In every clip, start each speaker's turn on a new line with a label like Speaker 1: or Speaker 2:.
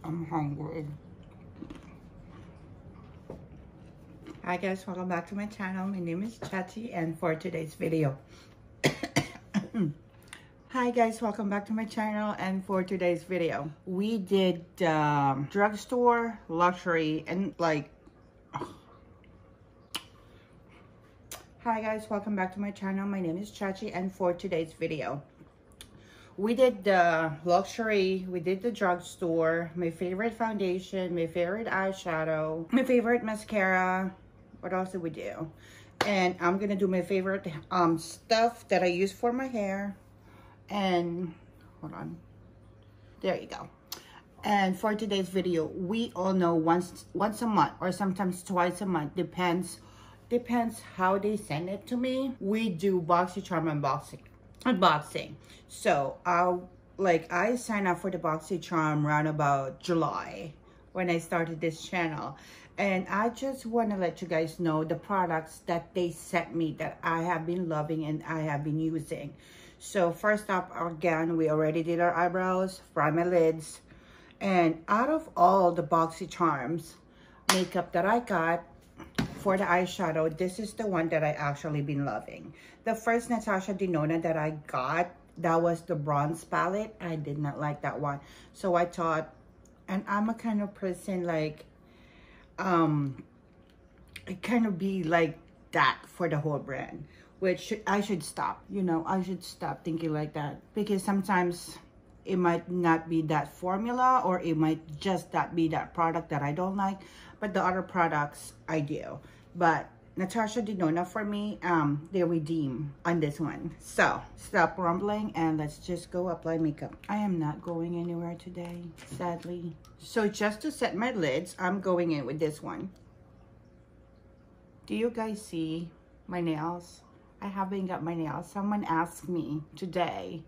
Speaker 1: I'm hungry. Hi guys, welcome back to my channel. My name is Chatty, and for today's video hi guys, welcome back to my channel, and for today's video we did drugstore, luxury, and like hi guys, welcome back to my channel. My name is Chachi, and for today's video we did the luxury, we did the drugstore, my favorite foundation, my favorite eyeshadow, my favorite mascara. What else did we do? And I'm gonna do my favorite stuff that I use for my hair. And hold on, there you go. And for today's video, we all know once a month or sometimes twice a month, depends how they send it to me, we do Boxycharm unboxing. So I signed up for the Boxycharm around about July when I started this channel, and I just want to let you guys know the products that they sent me that I have been loving and I have been using. So first up, again, we already did our eyebrows, primer, lids, and out of all the Boxycharms makeup that I got for the eyeshadow, this is the one that I actually been loving. The first Natasha Denona that I got, that was the bronze palette. I did not like that one. So I thought, and I'm a kind of person like, it kind of be like that for the whole brand, which I should stop, you know, I should stop thinking like that, because sometimes it might not be that formula, or it might just not be that product that I don't like, but the other products I do. But Natasha Denona, for me, they redeem on this one. So stop rumbling and let's just go apply makeup. I am not going anywhere today, sadly. So just to set my lids, I'm going in with this one. Do you guys see my nails? I haven't got my nails. Someone asked me today,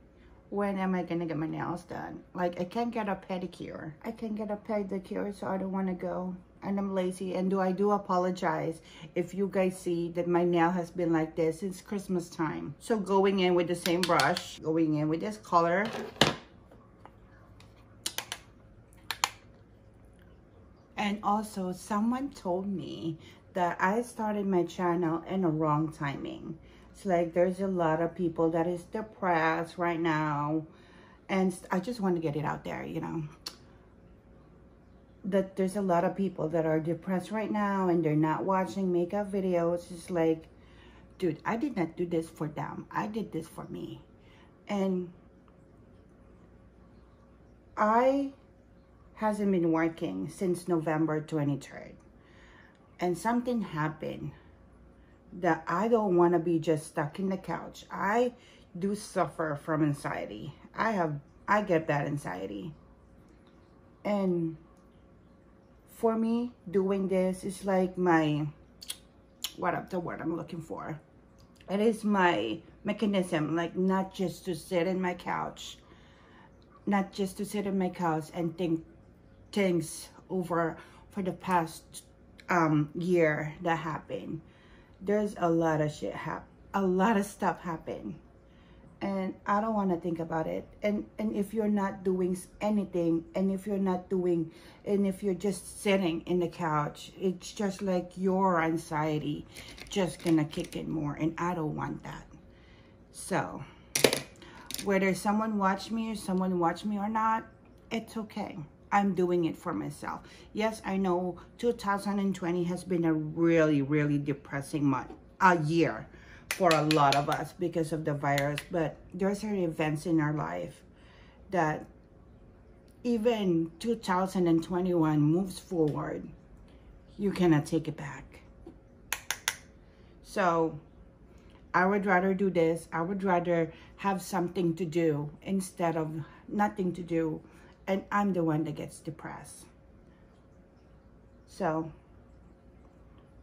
Speaker 1: when am I gonna get my nails done? Like, I can't get a pedicure. I can't get a pedicure, so I don't want to go. And I'm lazy. And I do apologize if you guys see that my nail has been like this since Christmas time. So going in with the same brush, going in with this color. And also, someone told me that I started my channel in a wrong timing. It's like there's a lot of people that is depressed right now, and I just want to get it out there, you know, that there's a lot of people that are depressed right now and they're not watching makeup videos. It's like, dude, I did not do this for them. I did this for me. And I hasn't been working since November 23rd. And something happened that I don't want to be just stuck in the couch. I do suffer from anxiety. I get bad anxiety. And for me, doing this is like my, what the word I'm looking for? It is my mechanism, like not just to sit in my couch, not just to sit in my couch and think things over for the past year that happened. There's a lot of shit a lot of stuff happened, and I don't want to think about it. And if you're not doing anything, and if you're just sitting in the couch, it's just like your anxiety just gonna kick in more, and I don't want that. So whether someone watch me or not, it's okay. I'm doing it for myself. Yes, I know 2020 has been a really, really depressing year for a lot of us because of the virus, but there's certain events in our life that even 2021 moves forward, you cannot take it back. So I would rather do this. I would rather have something to do instead of nothing to do, and I'm the one that gets depressed. So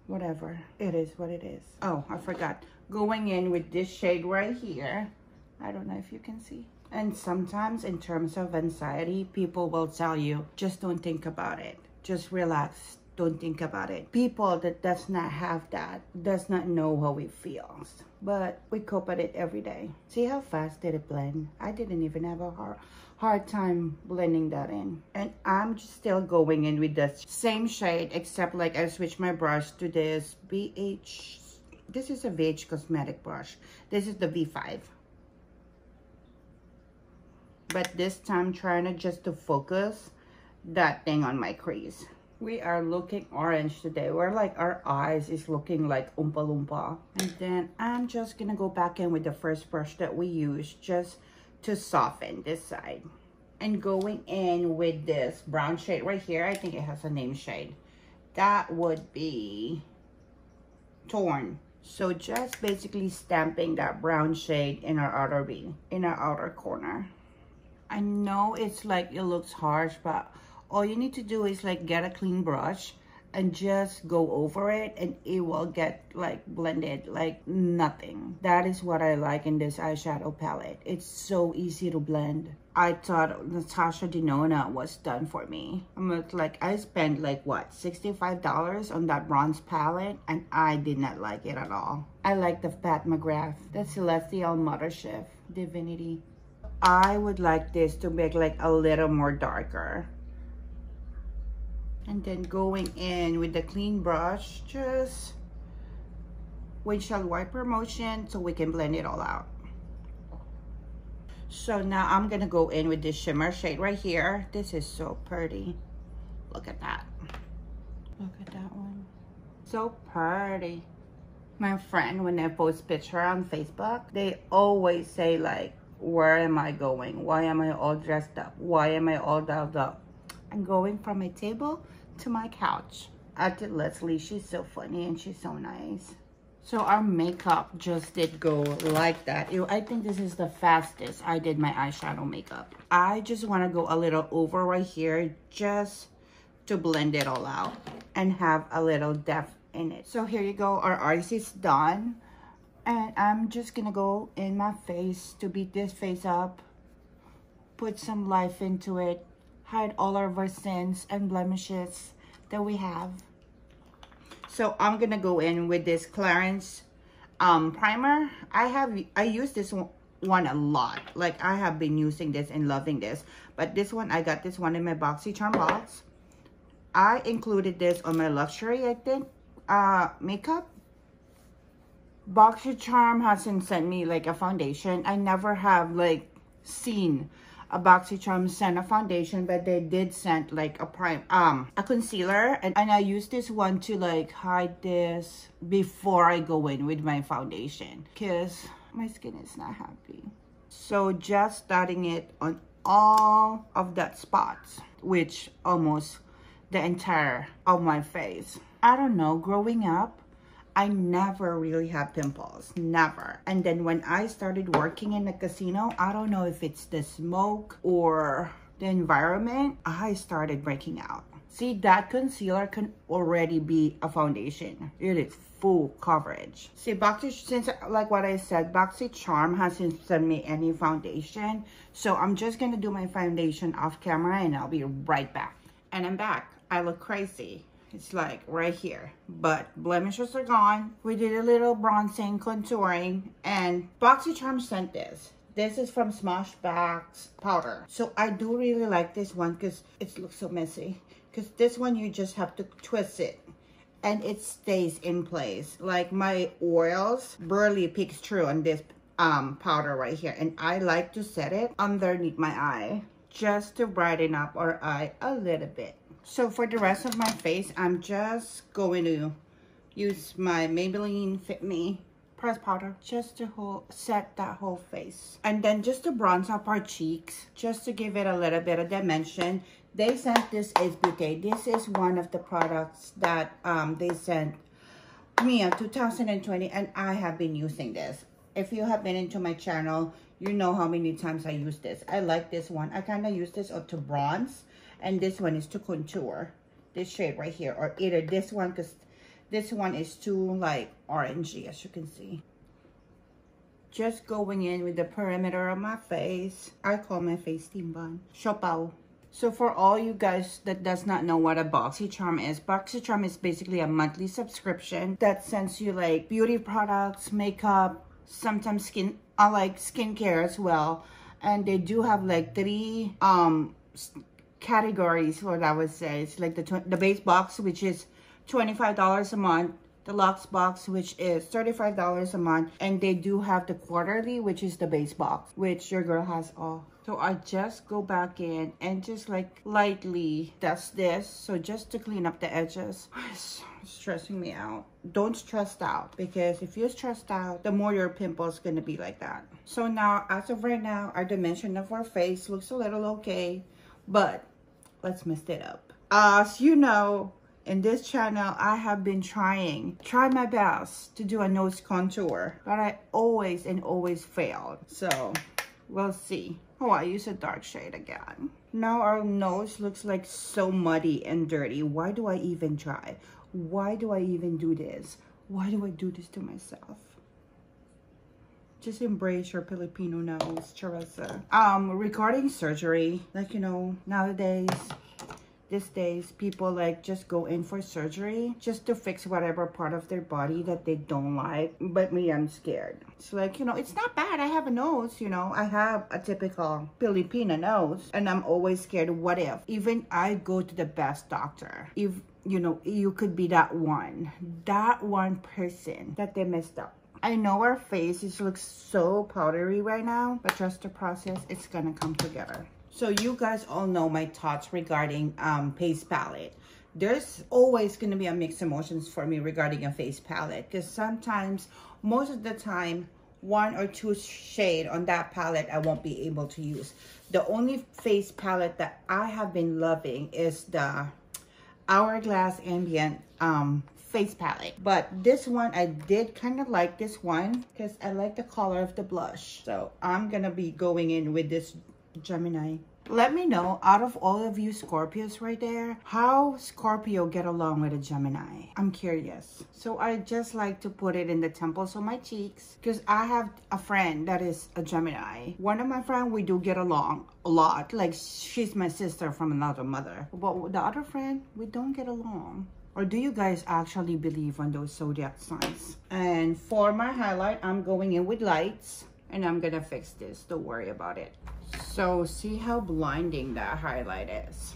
Speaker 1: whatever, it is what it is. Oh, I forgot. Going in with this shade right here. I don't know if you can see. And sometimes in terms of anxiety, people will tell you, just don't think about it. Just relax. don't think about it. People that does not have that does not know how it feels. But we cope at it every day. See how fast did it blend? I didn't even have a hard time blending that in. And I'm just still going in with the same shade, except like I switched my brush to this BH. This is a VH Cosmetic brush. This is the V5. But this time trying to just to focus that thing on my crease. We are looking orange today. We're like, our eyes is looking like Oompa Loompa. And then I'm just gonna go back in with the first brush that we used just to soften this side. And going in with this brown shade right here. I think it has a name shade. That would be Torn. So just basically stamping that brown shade in our outer V, in our outer corner. I know it's like, it looks harsh, but all you need to do is like get a clean brush and just go over it, and it will get like blended like nothing. That is what I like in this eyeshadow palette. It's so easy to blend. I thought Natasha Denona was done for me. I spent like what, $65 on that bronze palette, and I did not like it at all. I like the Pat McGrath, the Celestial Mothership Divinity. I would like this to make like a little more darker. And then going in with the clean brush, just windshield wiper motion so we can blend it all out. So now I'm gonna go in with this shimmer shade right here. This is so pretty. Look at that. Look at that one. So pretty. My friend, when I post picture on Facebook, they always say like, where am I going? Why am I all dressed up? Why am I all dolled up? I'm going from my table to my couch. I did Leslie. She's so funny and she's so nice. So our makeup just did go like that. I think this is the fastest I did my eyeshadow makeup. I just want to go a little over right here just to blend it all out and have a little depth in it. So here you go. Our eyes is done. And I'm just gonna go in my face to beat this face up. Put some life into it. Hide all of our sins and blemishes that we have. So I'm gonna go in with this Clarins primer. I use this one a lot. Like, I have been using this and loving this. But this one, I got this one in my Boxycharm box. I included this on my luxury, I think, makeup. Boxycharm hasn't sent me like a foundation. I never have like seen a Boxycharm send a foundation, but they did send like a concealer, and I use this one to like hide this before I go in with my foundation because my skin is not happy. So just starting it on all of that spots, which almost the entire of my face. I don't know, growing up I never really had pimples, never. And then when I started working in a casino, I don't know if it's the smoke or the environment, I started breaking out. See, that concealer can already be a foundation. It is full coverage. See, since like what I said, Boxycharm hasn't sent me any foundation. So I'm just gonna do my foundation off camera and I'll be right back. And I'm back. I look crazy. It's like right here, but blemishes are gone. We did a little bronzing, contouring, and Boxycharm sent this. This is from Smashbox Powder. So I do really like this one because it looks so messy. Because this one, you just have to twist it and it stays in place. Like my oils barely peeks through on this powder right here. And I like to set it underneath my eye just to brighten up our eye a little bit. So for the rest of my face, I'm just going to use my Maybelline Fit Me press powder just to set that whole face. And then just to bronze up our cheeks, just to give it a little bit of dimension. They sent this Ace Beauté. This is one of the products that they sent me in 2020, and I have been using this. If you have been into my channel, you know how many times I use this. I like this one. I kind of use this to bronze. And this one is to contour, this shade right here, or either this one, because this one is too like orangey, as you can see. Just going in with the perimeter of my face. I call my face steam bun. Chopao. So for all you guys that does not know what a Boxycharm is basically a monthly subscription that sends you like beauty products, makeup, sometimes skincare as well. And they do have like 3 categories, what I would say. It's like the base box, which is $25 a month, the Luxe box, which is $35 a month, and they do have the quarterly, which is the base box, which your girl has all. So I just go back in and just like lightly dust this, so just to clean up the edges. It's stressing me out. Don't stress out, because if you're stressed out, the more your pimples gonna be like that. So now, as of right now, our dimension of our face looks a little okay, but let's mess it up. As you know, in this channel, I have been trying my best to do a nose contour, but I always failed. So we'll see. Oh, I use a dark shade again. Now our nose looks like so muddy and dirty. Why do I even try? Why do I even do this? Why do I do this to myself? Just embrace your Filipino nose, Charissa. Regarding surgery, like, you know, nowadays, these days, people like just go in for surgery just to fix whatever part of their body that they don't like. But me, I'm scared. It's like, you know, it's not bad. I have a nose, you know. I have a typical Filipino nose, and I'm always scared. What if? Even I go to the best doctor, if, you know, you could be that one person that they messed up. I know our faces looks so powdery right now, but trust the process. It's gonna come together. So you guys all know my thoughts regarding face palette. There's always going to be a mixed emotions for me regarding a face palette, because sometimes, most of the time, 1 or 2 shade on that palette I won't be able to use. The only face palette that I have been loving is the Hourglass Ambient face palette. But this one, I did kind of like this one because I like the color of the blush. So I'm going to be going in with this Gemini. Let me know, out of all of you Scorpios right there, how Scorpio get along with a Gemini. I'm curious. So I just like to put it in the temples of my cheeks, because I have a friend that is a Gemini. One of my friends, we do get along a lot. Like, she's my sister from another mother. But the other friend, we don't get along. Or do you guys actually believe on those zodiac signs? And for my highlight, I'm going in with lights. And I'm gonna fix this, don't worry about it. So see how blinding that highlight is.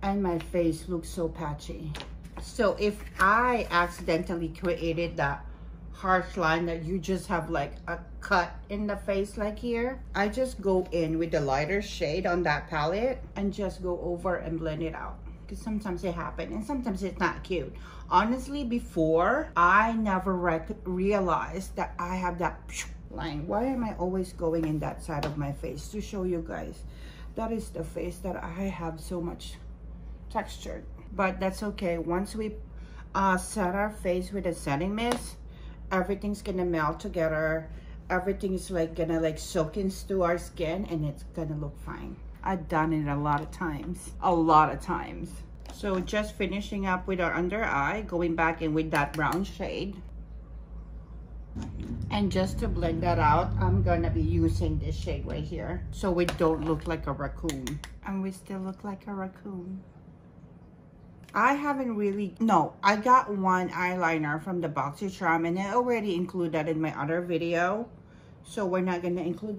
Speaker 1: And my face looks so patchy. So if I accidentally created that harsh line that you just have like a cut in the face like here, I just go in with the lighter shade on that palette and just go over and blend it out. Because sometimes it happens and sometimes it's not cute. Honestly, before, I never realized that I have that line. Why am I always going in that side of my face? To show you guys, that is the face that I have so much textured. But that's okay. Once we set our face with a setting mist, everything's gonna melt together. Everything's like gonna like soak into our skin, and it's gonna look fine. I've done it a lot of times. So just finishing up with our under eye, going back in with that brown shade. And just to blend that out, I'm gonna be using this shade right here, so we don't look like a raccoon. And we still look like a raccoon. I haven't really, no, I got one eyeliner from the Boxycharm, and I already include that in my other video. So we're not gonna include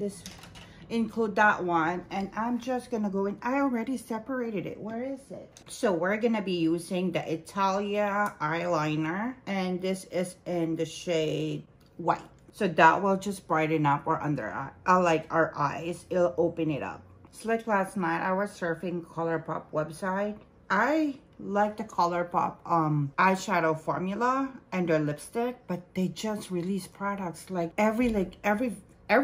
Speaker 1: that one. And I'm just gonna go in, I already separated it. Where is it? So we're gonna be using the Italia eyeliner, and this is in the shade white. So that will just brighten up our under eye, like our eyes. It'll open it up. It's like last night I was surfing ColourPop website. I like the ColourPop eyeshadow formula and their lipstick, but they just release products like every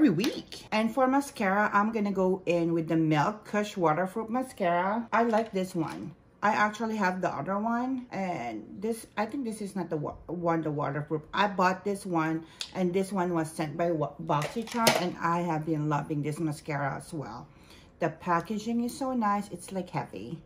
Speaker 1: week. And for mascara, I'm gonna go in with the Milk Kush Waterproof Mascara. I like this one. I actually have the other one, and this, I think this is not the waterproof. I bought this one, and this one was sent by Boxycharm, and I have been loving this mascara as well. The packaging is so nice, it's like heavy.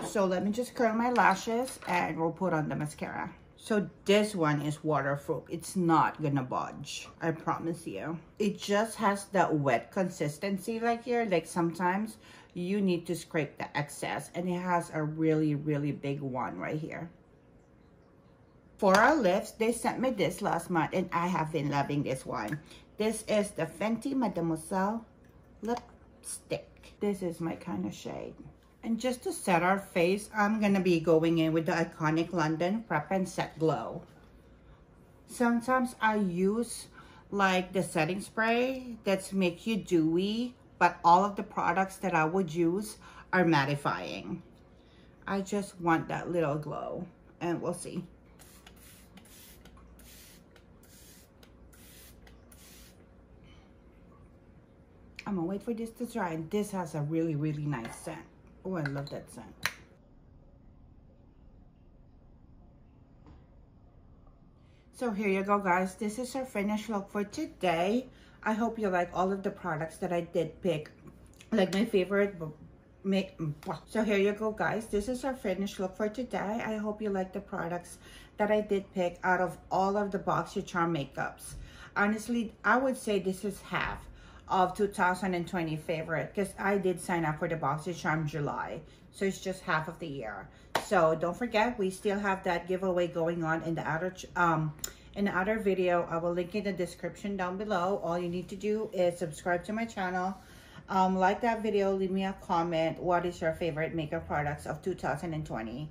Speaker 1: So let me just curl my lashes, and we'll put on the mascara. So this one is waterproof. It's not gonna budge, I promise you. It just has that wet consistency like here. Like sometimes you need to scrape the excess, and it has a really, really big one right here. For our lips, they sent me this last month, and I have been loving this one. This is the Fenty Mademoiselle lipstick. This is my kind of shade. And just to set our face, I'm gonna be going in with the iconic London Prep and Set Glow. Sometimes I use like the setting spray that's make you dewy, but all of the products that I would use are mattifying. I just want that little glow, and we'll see. I'm gonna wait for this to dry, and this has a really, really nice scent. Oh, I love that scent. So here you go, guys. This is our finished look for today. I hope you like all of the products that I did pick. Like my favorite. So here you go, guys. This is our finished look for today. I hope you like the products that I did pick out of all of the Boxycharm makeups. Honestly, I would say this is half of 2020 favorite, because I did sign up for the Boxycharm July, so it's just half of the year. So don't forget, we still have that giveaway going on in the other video. I will link in the description down below. All you need to do is subscribe to my channel, like that video, leave me a comment. What is your favorite makeup products of 2020?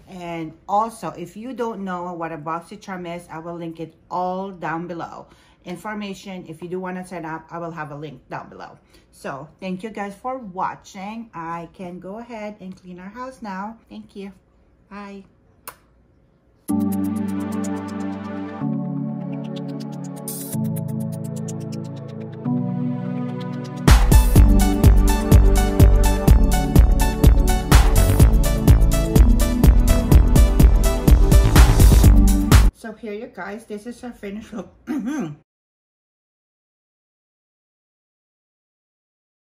Speaker 1: And also, if you don't know what a Boxycharm is, I will link it all down below. Information, if you do want to sign up, I will have a link down below. So thank you guys for watching. I can go ahead and clean our house now. Thank you. Bye. So here you guys, this is our finished look.